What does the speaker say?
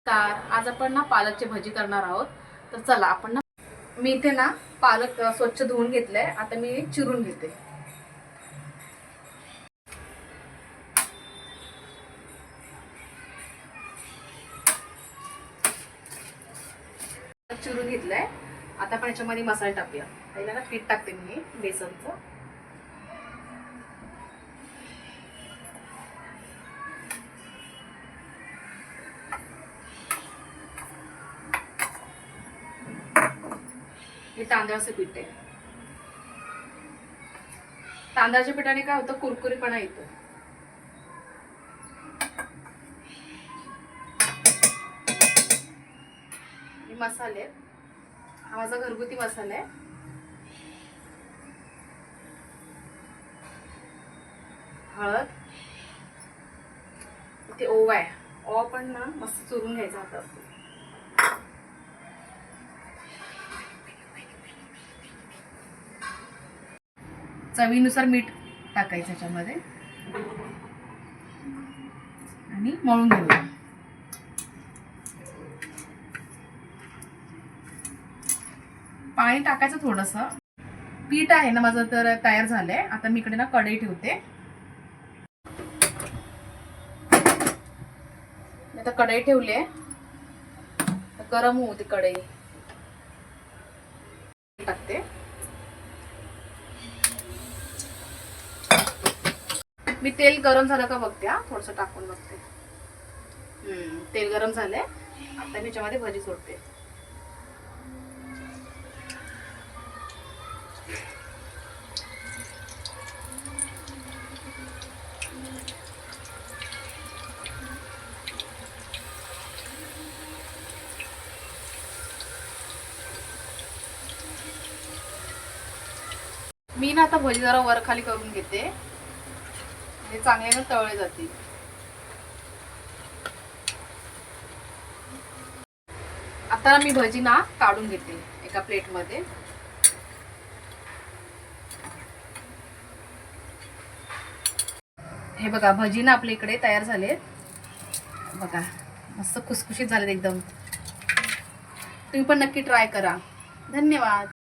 नमस्कार. आज आपण ना पालकची भजी करणार आहोत. तर चला आपण ना, मी इथे ना पालक स्वच्छ धुवून घेतलंय. आता मी चिरून घेते. चिरून घेतलंय. आता आपण याच्यामध्ये मसाला टाकूया. पहिला ना पीठ टाकते मी बेसनचं. हे तांदळाचं पीठ आहे. तांदळाच्या पिठाने काय होतं, कुरकुरीपणा येतो. मसाले, हा माझा घरगुती मसाला आहे. हळद, इथे ओवा आहे. ओवा पण ना मस्त चुरून घ्यायचा हातात. चवीनुसार मीठ टाकायचं याच्यामध्ये आणि मळून घेऊया. पाणी टाकायचं थोडंसं. पीठ आहे ना माझं तर तयार झालंय. आता मी इकडे ना कढई ठेवते. आता कढई ठेवली आहे. गरम होऊ दे कढई. टाकते. मी तेल गरम झालं का बघते. थोडंसं टाकून बघते. तेल गरम झालंय. आता मी याच्यामध्ये भजी सोडते. मी ना आता भजी जरा वर खाली करून घेते. हे चांगले ना तळले जातील. आता मी भजी ना काढून घेते एका प्लेटमध्ये. हे बघा, भजी ना आपल्या इकडे तयार झालेत. बघा मस्त खुसखुशीत झालेत एकदम. तुम्ही पण नक्की ट्राय करा. धन्यवाद.